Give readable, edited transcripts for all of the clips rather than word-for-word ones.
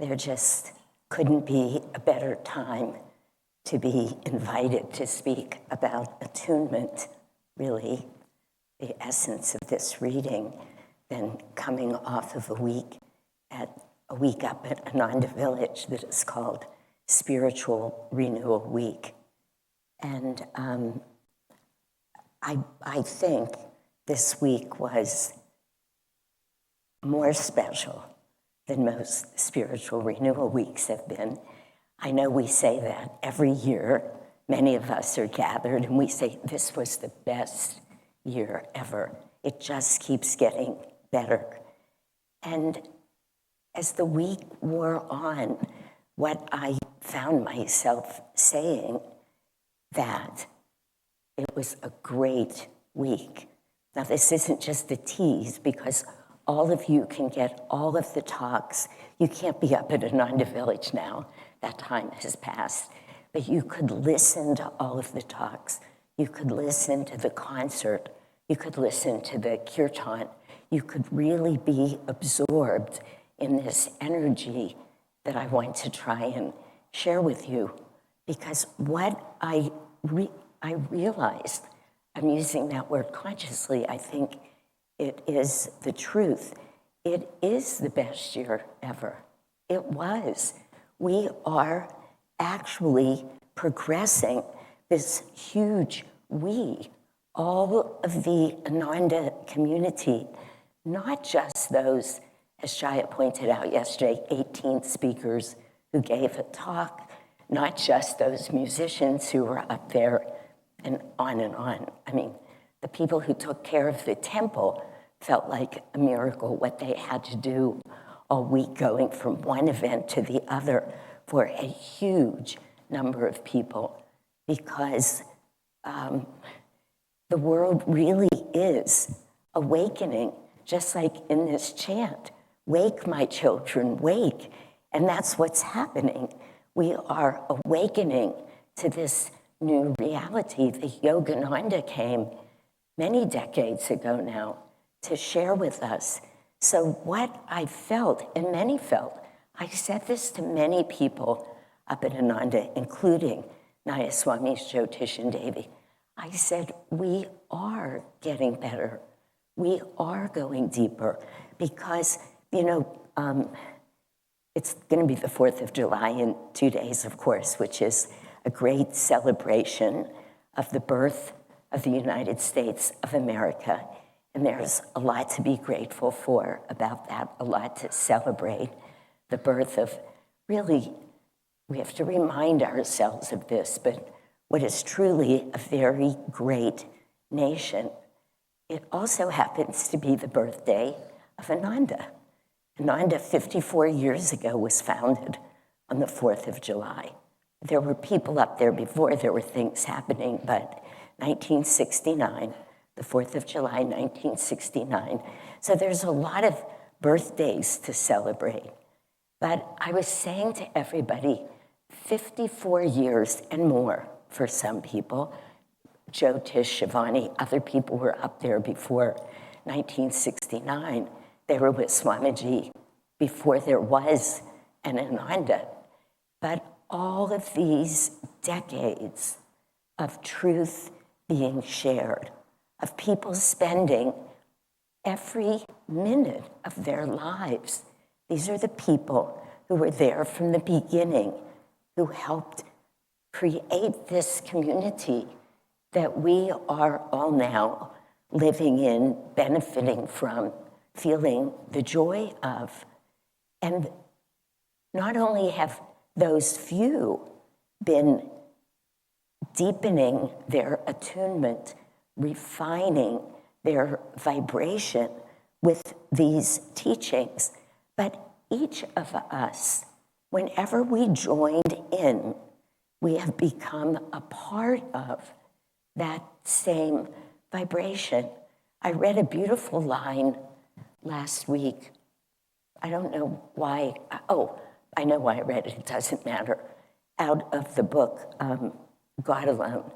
there just couldn't be a better time to be invited to speak about attunement, really the essence of this reading, than coming off of a week up at Ananda Village that is called Spiritual Renewal Week. And I think this week was more special than most spiritual renewal weeks have been. I know we say that every year. Many of us are gathered and we say, this was the best year ever. It just keeps getting better. And as the week wore on, what I found myself saying, that it was a great week. Now, this isn't just a tease, because all of you can get all of the talks. You can't be up at Ananda Village now. That time has passed. But you could listen to all of the talks. You could listen to the concert. You could listen to the kirtan. You could really be absorbed in this energy that I want to try and share with you. Because what I realized, I'm using that word consciously, I think it is the truth. It is the best year ever. It was. We are actually progressing this huge all of the Ananda community, not just those, as Jaya pointed out yesterday, 18 speakers who gave a talk, not just those musicians who were up there, and on and on. I mean, the people who took care of the temple felt like a miracle, what they had to do all week going from one event to the other for a huge number of people, because the world really is awakening, just like in this chant, wake my children, wake. And that's what's happening. We are awakening to this new reality. The Yogananda came many decades ago now to share with us. So what I felt, and many felt, I said this to many people up at Ananda, including Nayaswami Jyotishan Devi. I said, we are getting better. We are going deeper because, it's going to be the 4th of July in 2 days, of course, which is a great celebration of the birth of the United States of America. And there's a lot to be grateful for about that, a lot to celebrate. The birth of, really, we have to remind ourselves of this, but what is truly a very great nation. It also happens to be the birthday of Ananda. Ananda, 54 years ago, was founded on the 4th of July. There were people up there before, there were things happening, but 1969, the 4th of July, 1969. So there's a lot of birthdays to celebrate. But I was saying to everybody, 54 years and more for some people. Jyotish, Shivani, other people were up there before 1969. They were with Swamiji before there was an Ananda. But all of these decades of truth being shared, of people spending every minute of their lives. These are the people who were there from the beginning, who helped create this community that we are all now living in, benefiting from, feeling the joy of. And not only have those few been deepening their attunement, refining their vibration with these teachings, but each of us, whenever we joined in, we have become a part of that same vibration. I read a beautiful line last week. I don't know why. Oh, I know why I read it. It doesn't matter. Out of the book, God Alone,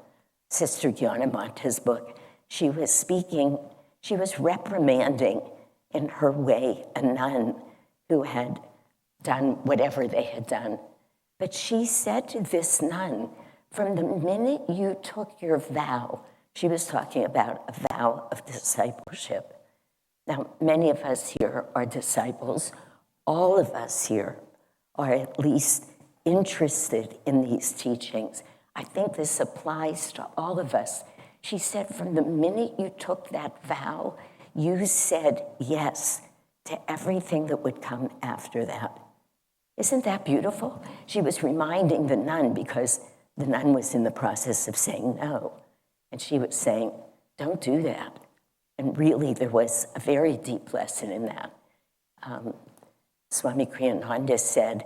Sister Gyanamata's book. She was speaking, she was reprimanding in her way a nun who had done whatever they had done. But she said to this nun, from the minute you took your vow, she was talking about a vow of discipleship. Now, many of us here are disciples. All of us here are at least interested in these teachings. I think this applies to all of us. She said, from the minute you took that vow, you said yes to everything that would come after that. Isn't that beautiful? She was reminding the nun because the nun was in the process of saying no. And she was saying, don't do that. And really, there was a very deep lesson in that. Swami Kriyananda said,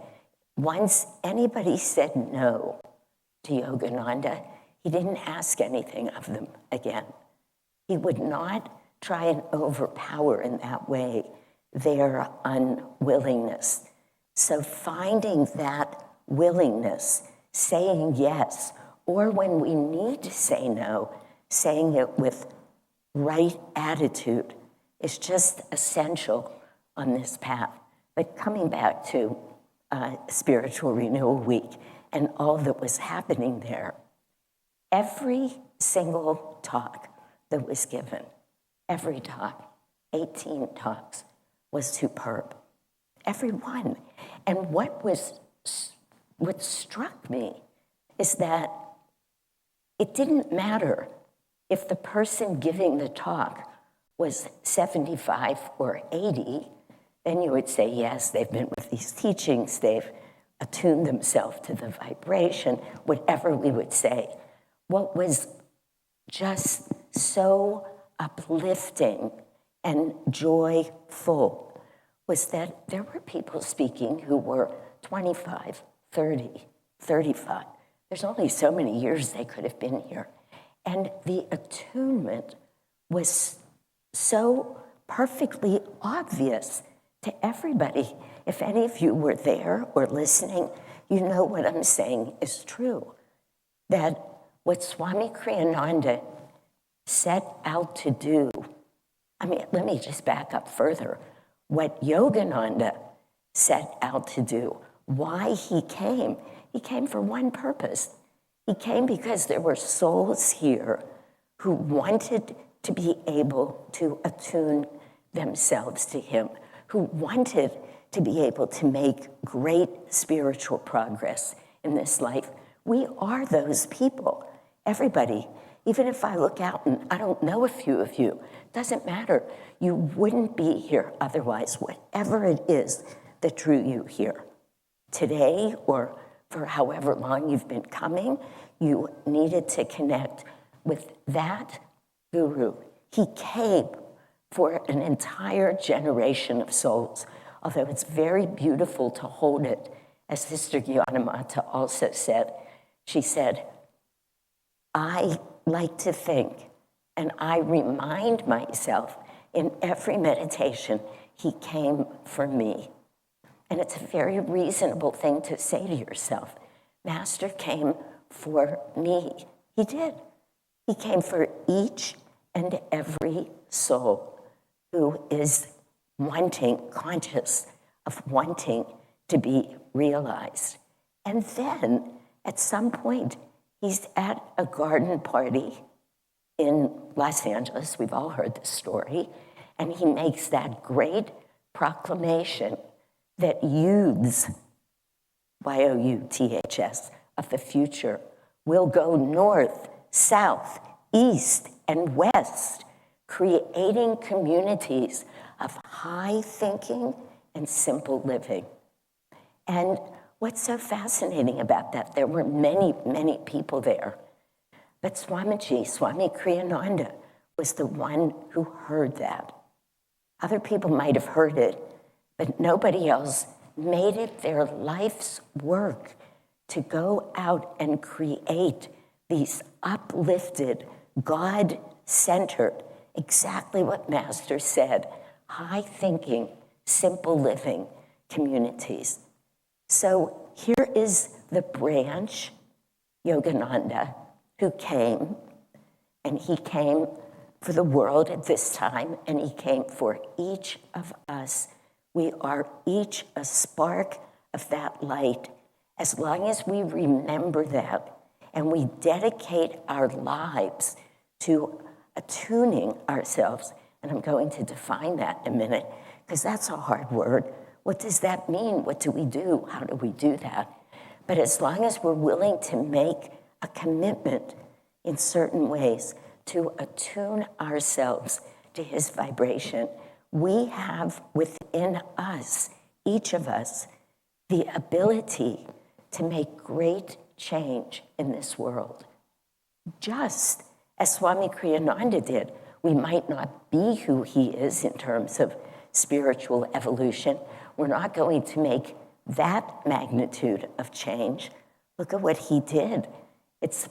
once anybody said no to Yogananda, he didn't ask anything of them again. He would not try and overpower in that way their unwillingness. So finding that willingness, saying yes, or when we need to say no, saying it with right attitude is just essential on this path. But coming back to Spiritual Renewal Week and all that was happening there, every single talk that was given, every talk, 18 talks, was superb. Every one. And what struck me is that it didn't matter if the person giving the talk was 75 or 80, then you would say, yes, they've been with these teachings, they've attuned themselves to the vibration, whatever we would say. What was just so uplifting and joyful was that there were people speaking who were 25, 30, 35. There's only so many years they could have been here. And the attunement was so perfectly obvious to everybody. If any of you were there or listening, you know what I'm saying is true. That what Swami Kriyananda set out to do, let me just back up further. What Yogananda set out to do, why he came for one purpose. He came because there were souls here who wanted to be able to attune themselves to him, who wanted to be able to make great spiritual progress in this life. We are those people, everybody. Even if I look out and I don't know a few of you, doesn't matter. You wouldn't be here otherwise, whatever it is that drew you here. Today, or for however long you've been coming, you needed to connect with that guru. He came for an entire generation of souls, although it's very beautiful to hold it. As Sister Gyanamata also said, she said, I like to think, and I remind myself in every meditation, he came for me. And it's a very reasonable thing to say to yourself. Master came for me. He did. He came for each and every soul who is conscious of wanting to be realized. And then at some point, he's at a garden party in Los Angeles. We've all heard the story. And he makes that great proclamation that youths, Y-O-U-T-H-S, of the future will go north, south, east, and west, creating communities of high thinking and simple living. And what's so fascinating about that, there were many, many people there. But Swami Kriyananda, was the one who heard that. Other people might have heard it, but nobody else made it their life's work to go out and create these uplifted, God-centered, exactly what Master said, high-thinking, simple living communities. So here is the branch, Yogananda, who came, and he came for the world at this time, and he came for each of us We are each a spark of that light. As long as we remember that and we dedicate our lives to attuning ourselves, and I'm going to define that in a minute, because that's a hard word. What does that mean? What do we do? How do we do that? But as long as we're willing to make a commitment in certain ways to attune ourselves to his vibration, we have within us, each of us, the ability to make great change in this world. Just as Swami Kriyananda did. We might not be who he is in terms of spiritual evolution. We're not going to make that magnitude of change. Look at what he did. It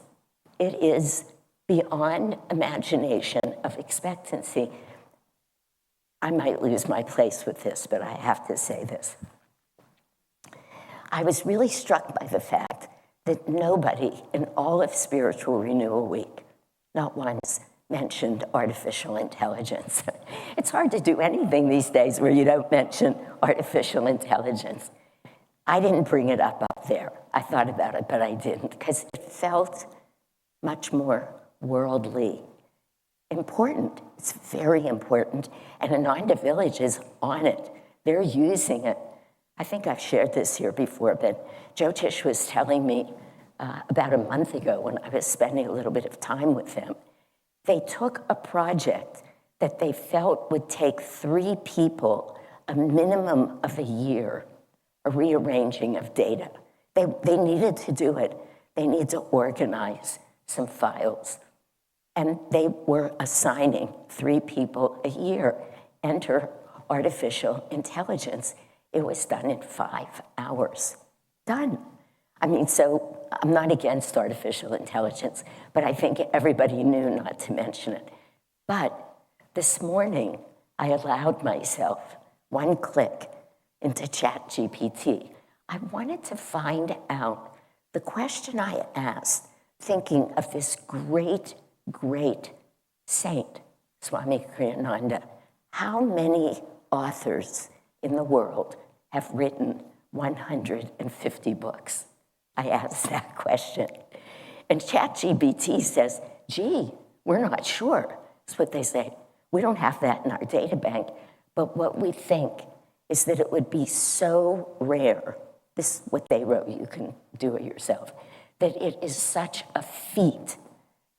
is beyond imagination of expectancy. I might lose my place with this, but I have to say this. I was really struck by the fact that nobody in all of Spiritual Renewal Week, not once, mentioned artificial intelligence. It's hard to do anything these days where you don't mention artificial intelligence. I didn't bring it up there. I thought about it, but I didn't, because it felt much more worldly. Important. It's very important. And Ananda Village is on it. They're using it. I think I've shared this here before, but Jyotish was telling me about a month ago when I was spending a little bit of time with them. They took a project that they felt would take 3 people a minimum of a year, a rearranging of data. They needed to do it. They needed to organize some files. And they were assigning 3 people a year. Enter artificial intelligence. It was done in 5 hours. Done. I mean, so I'm not against artificial intelligence, but I think everybody knew not to mention it. But this morning, I allowed myself 1 click into ChatGPT. I wanted to find out the question I asked, thinking of this great, great saint, Swami Kriyananda. How many authors in the world have written 150 books? I asked that question. And ChatGPT says, gee, we're not sure. That's what they say. We don't have that in our data bank. But what we think is that it would be so rare, this is what they wrote, you can do it yourself, that it is such a feat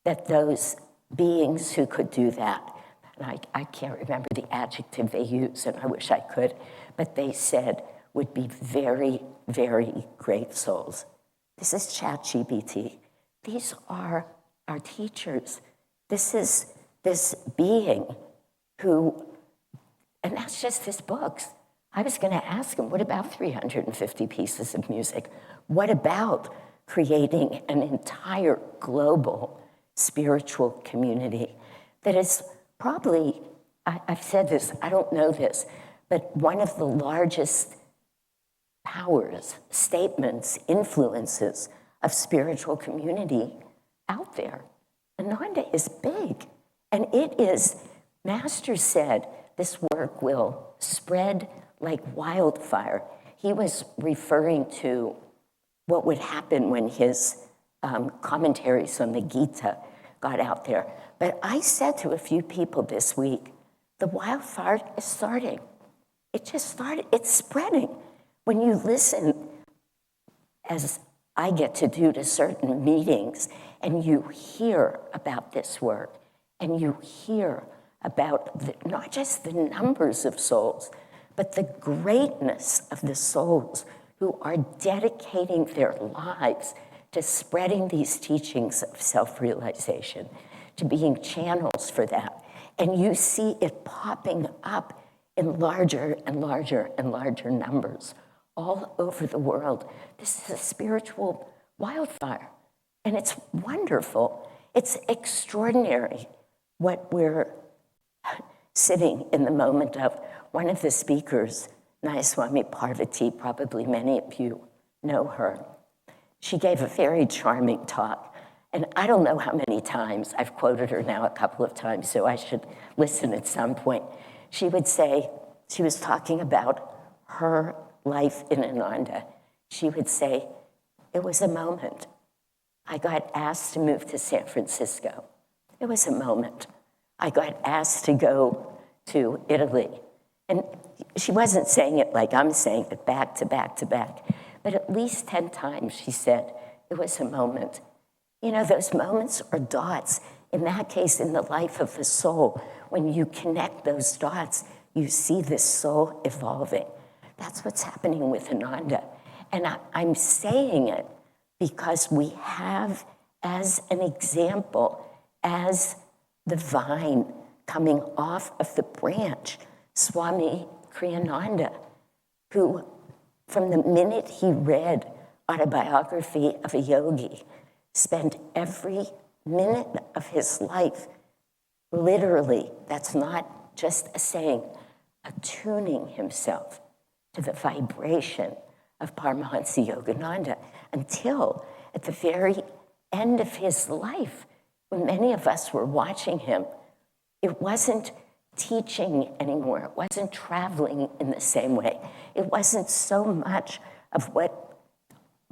that those beings who could do that, and I can't remember the adjective they used, and I wish I could, but they said would be very, very great souls. This is ChatGPT. These are our teachers. This is this being who, and that's just his books. I was going to ask him, what about 350 pieces of music? What about creating an entire global spiritual community that is probably, I've said this, I don't know this, but one of the largest powers, statements, influences of spiritual community out there. Ananda is big, and it is, Master said, this work will spread like wildfire. He was referring to what would happen when his commentaries on the Gita got out there. But I said to a few people this week, the wildfire is starting. It just started, it's spreading. When you listen, as I get to do to certain meetings, and you hear about this work, and you hear about not just the numbers of souls, but the greatness of the souls who are dedicating their lives to spreading these teachings of self-realization, to being channels for that. And you see it popping up in larger and larger and larger numbers all over the world. This is a spiritual wildfire, and it's wonderful. It's extraordinary what we're sitting in the moment of. One of the speakers, Nayaswami Parvati, probably many of you know her. She gave a very charming talk, and I don't know how many times, I've quoted her now a couple of times, so I should listen at some point. She would say, she was talking about her life in Ananda, she would say, it was a moment. I got asked to move to San Francisco. It was a moment. I got asked to go to Italy. And she wasn't saying it like I'm saying it, back to back to back. But at least 10 times she said, it was a moment. You know, those moments are dots. In that case, in the life of the soul, when you connect those dots, you see this soul evolving. That's what's happening with Ananda. And I'm saying it because we have as an example, as the vine coming off of the branch, Swami Kriyananda, who from the minute he read Autobiography of a Yogi, spent every minute of his life, literally, that's not just a saying, attuning himself to the vibration of Paramahansa Yogananda until at the very end of his life, when many of us were watching him, it wasn't teaching anymore. It wasn't traveling in the same way. It wasn't so much of what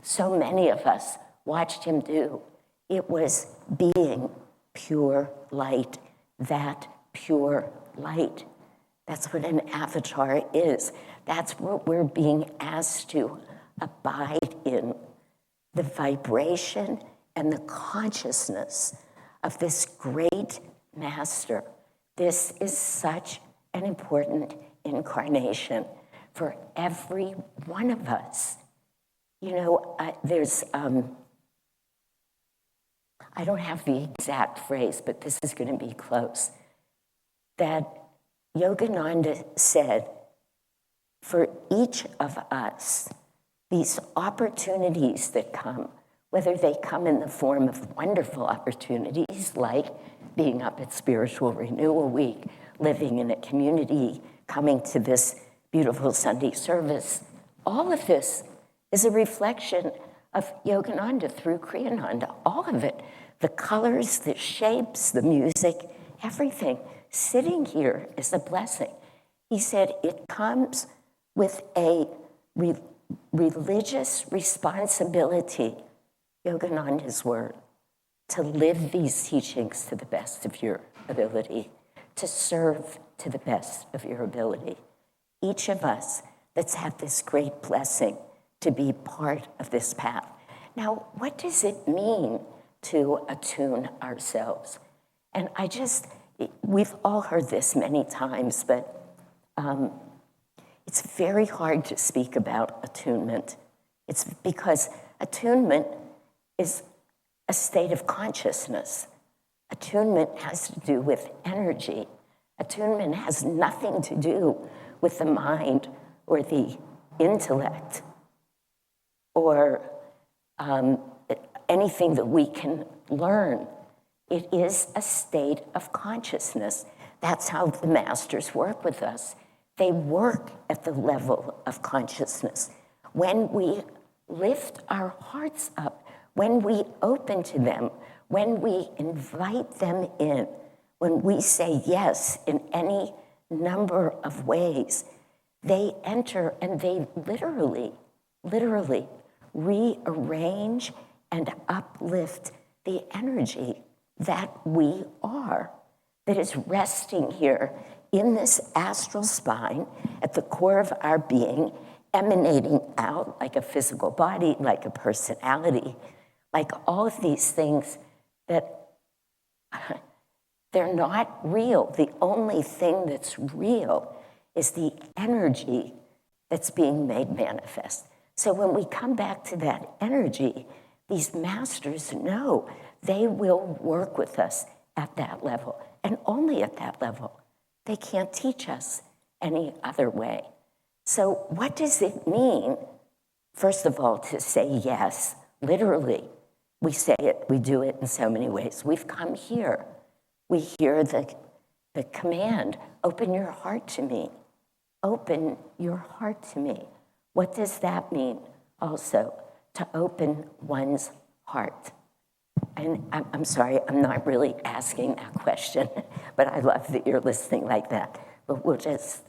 so many of us watched him do. It was being pure light, that pure light. That's what an avatar is. That's what we're being asked to abide in, the vibration and the consciousness of this great master. This is such an important incarnation for every one of us. You know, there's, I don't have the exact phrase, but this is going to be close, that Yogananda said, for each of us, these opportunities that come, whether they come in the form of wonderful opportunities like being up at Spiritual Renewal Week, living in a community, coming to this beautiful Sunday service, all of this is a reflection of Yogananda through Kriyananda, all of it. The colors, the shapes, the music, everything. Sitting here is a blessing. He said it comes with a religious responsibility, Yogananda's word, to live these teachings to the best of your ability, to serve to the best of your ability. Each of us that's had this great blessing to be part of this path. Now, what does it mean to attune ourselves? And we've all heard this many times, but it's very hard to speak about attunement. It's because attunement is a state of consciousness. Attunement has to do with energy. Attunement has nothing to do with the mind or the intellect or anything that we can learn. It is a state of consciousness. That's how the masters work with us. They work at the level of consciousness. When we lift our hearts up, when we open to them, when we invite them in, when we say yes in any number of ways, they enter and they literally rearrange and uplift the energy that we are, that is resting here in this astral spine at the core of our being, emanating out like a physical body, like a personality, like all of these things that they're not real. The only thing that's real is the energy that's being made manifest. So when we come back to that energy, these masters know they will work with us at that level, and only at that level. They can't teach us any other way. So what does it mean, first of all, to say yes? Literally, we say it, we do it in so many ways. We've come here. We hear the command, open your heart to me. Open your heart to me. What does that mean also? To open one's heart. And I'm sorry, I'm not really asking that question, but I love that you're listening like that. But we'll just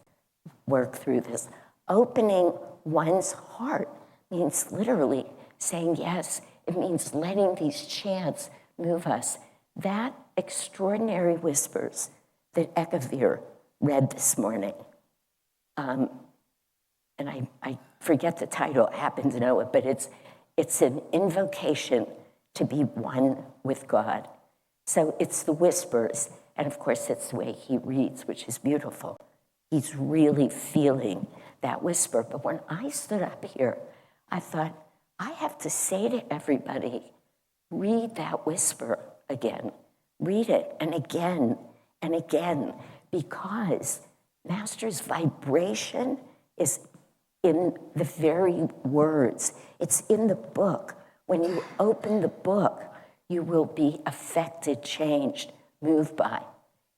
work through this. opening one's heart means literally saying yes. It means letting these chants move us. That extraordinary whispers that Ekavir read this morning, and I forget the title, I happen to know it, but it's an invocation to be one with God. So it's the whispers, and of course it's the way he reads, which is beautiful. He's really feeling that whisper. But when I stood up here, I thought, I have to say to everybody, read that whisper again. Read it and again and again, because Master's vibration is in the very words. It's in the book. When you open the book, you will be affected, changed, moved by.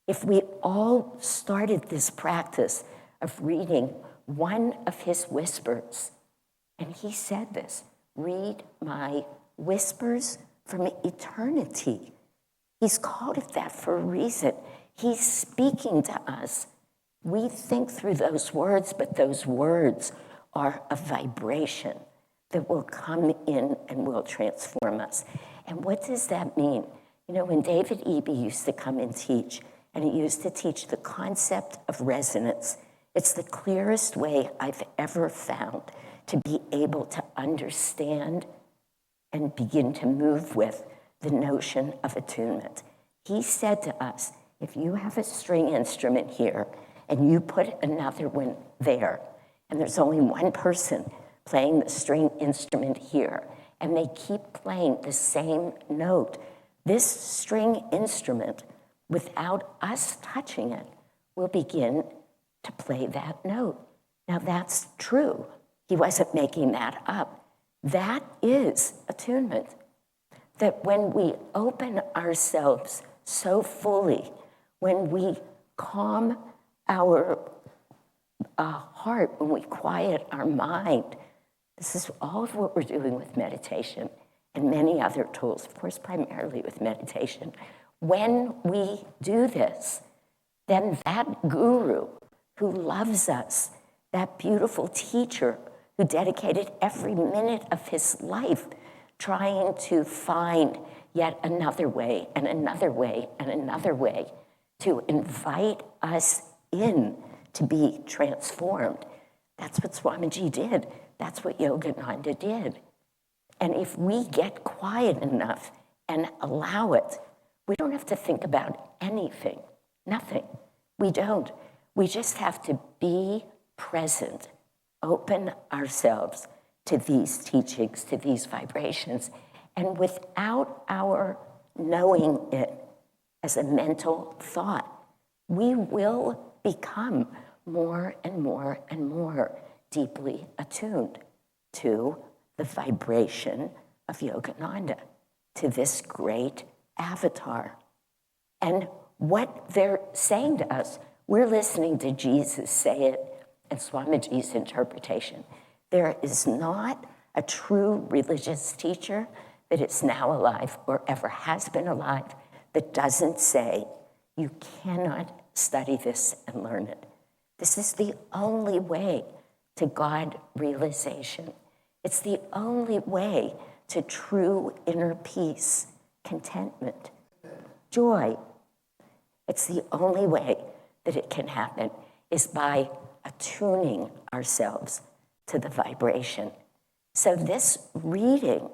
If we all started this practice of reading one of his whispers, and he said this, read my whispers from eternity. He's called it that for a reason. He's speaking to us. We think through those words, but those words are a vibration that will come in and will transform us. And what does that mean? You know, when David Eby used to come and teach, and he used to teach the concept of resonance, it's the clearest way I've ever found to be able to understand and begin to move with the notion of attunement. He said to us, if you have a string instrument here and you put another one there, and there's only one person playing the string instrument here, and they keep playing the same note, this string instrument, without us touching it, will begin to play that note. Now that's true. He wasn't making that up. That is attunement. That when we open ourselves so fully, when we calm our heart, when we quiet our mind, this is all of what we're doing with meditation and many other tools, of course, primarily with meditation. When we do this, then that guru who loves us, that beautiful teacher who dedicated every minute of his life trying to find yet another way and another way and another way to invite us in to be transformed. That's what Swamiji did. That's what Yogananda did. And if we get quiet enough and allow it, we don't have to think about anything, nothing. We don't. We just have to be present, open ourselves to these teachings, to these vibrations, and without our knowing it as a mental thought, we will become more and more and more deeply attuned to the vibration of Yogananda, to this great avatar. And what they're saying to us, we're listening to Jesus say it and Swamiji's interpretation. There is not a true religious teacher that is now alive or ever has been alive that doesn't say, you cannot study this and learn it. This is the only way to God realization. It's the only way to true inner peace, contentment, joy. It's the only way that it can happen is by attuning ourselves to the vibration. So this reading,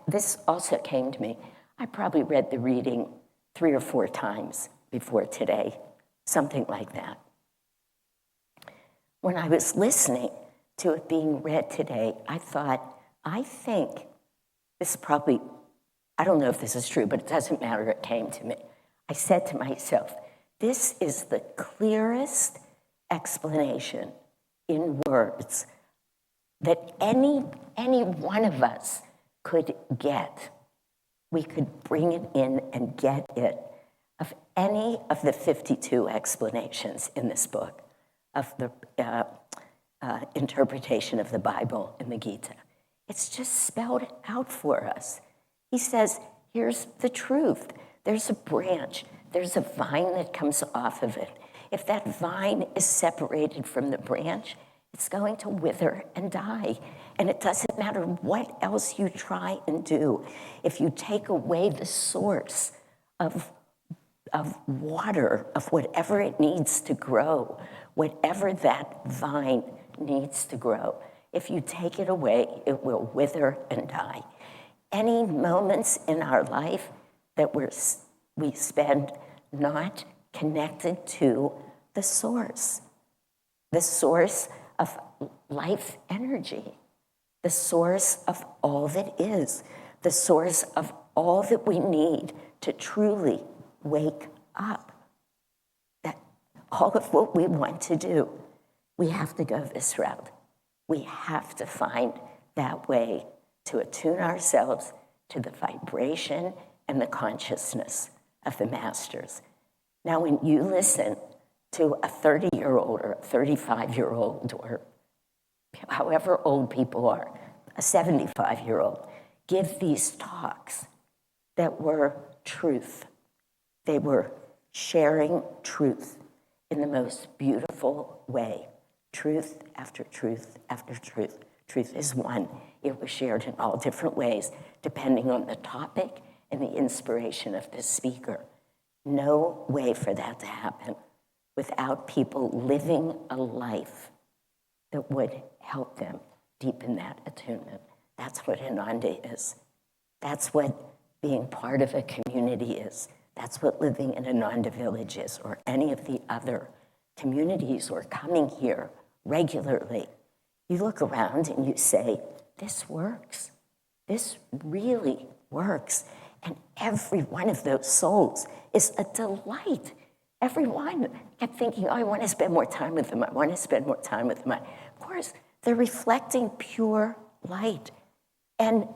this also came to me. I probably read the reading 3 or 4 times before today, something like that. When I was listening to it being read today, I thought, I think this probably, I don't know if this is true, but it doesn't matter, it came to me. I said to myself, this is the clearest explanation in words that any one of us could get. We could bring it in and get it of any of the 52 explanations in this book of the interpretation of the Bible in the Gita. It's just spelled out for us. He says, here's the truth. There's a branch. There's a vine that comes off of it. If that vine is separated from the branch, it's going to wither and die. And it doesn't matter what else you try and do. If you take away the source of water, of whatever it needs to grow, whatever that vine needs to grow, if you take it away, it will wither and die. Any moments in our life that we spend not connected to the source of life energy, the source of all that is, the source of all that we need to truly wake up. That all of what we want to do, we have to go this route. We have to find that way to attune ourselves to the vibration and the consciousness of the masters. Now, when you listen to a 30-year-old or a 35-year-old or however old people are, a 75-year-old, give these talks that were truth. They were sharing truth in the most beautiful way. Truth after truth after truth. Truth is one. It was shared in all different ways, depending on the topic and the inspiration of the speaker. No way for that to happen without people living a life that would help them deepen that attunement. That's what Ananda is. That's what being part of a community is. That's what living in Ananda Village is, or any of the other communities, or coming here regularly. You look around and you say, this works. This really works. And every one of those souls is a delight. Everyone kept thinking, oh, I want to spend more time with them. I want to spend more time with them. Of course, they're reflecting pure light. And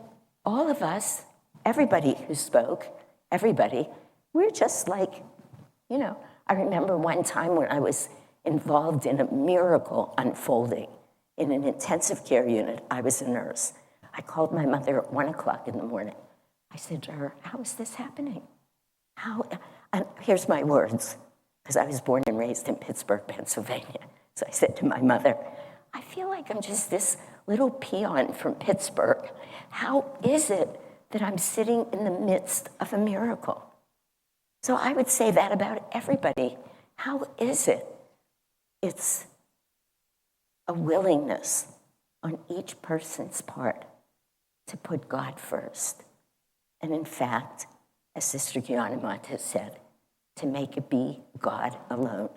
all of us, everybody who spoke, everybody, we're just like, I remember one time when I was involved in a miracle unfolding in an intensive care unit. I was a nurse. I called my mother at 1 o'clock in the morning. I said to her, how is this happening? And here's my words, because I was born and raised in Pittsburgh, Pennsylvania. So I said to my mother, I feel like I'm just this little peon from Pittsburgh. How is it that I'm sitting in the midst of a miracle? So I would say that about everybody. How is it? It's a willingness on each person's part to put God first. And in fact, as Sister Gyanamata said, to make it be God alone,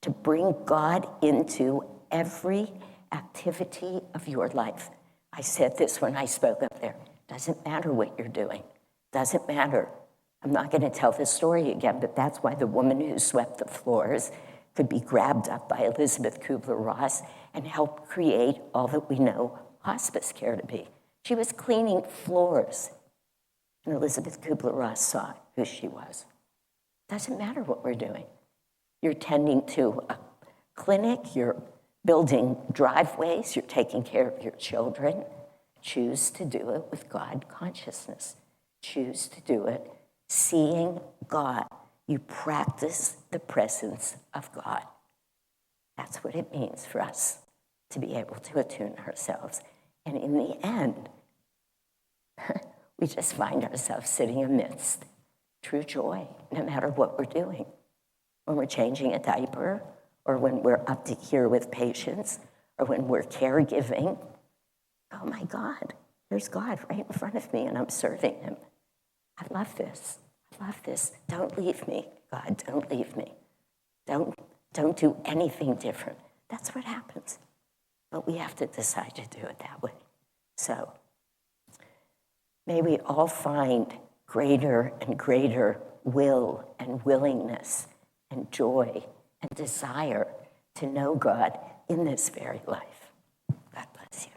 to bring God into every activity of your life. I said this when I spoke up there. Doesn't matter what you're doing. Doesn't matter. I'm not going to tell this story again, but that's why the woman who swept the floors could be grabbed up by Elizabeth Kubler-Ross and help create all that we know hospice care to be. She was cleaning floors, and Elizabeth Kubler-Ross saw who she was. Doesn't matter what we're doing. You're tending to a clinic, you're building driveways, you're taking care of your children. Choose to do it with God consciousness. Choose to do it seeing God. You practice the presence of God. That's what it means for us to be able to attune ourselves. And in the end, we just find ourselves sitting amidst true joy, no matter what we're doing. When we're changing a diaper, or when we're up to here with patients, or when we're caregiving, oh my God, there's God right in front of me and I'm serving him. I love this. I love this. Don't leave me, God, don't leave me. Don't do anything different. That's what happens. But we have to decide to do it that way. So may we all find greater and greater will and willingness and joy and desire to know God in this very life. God bless you.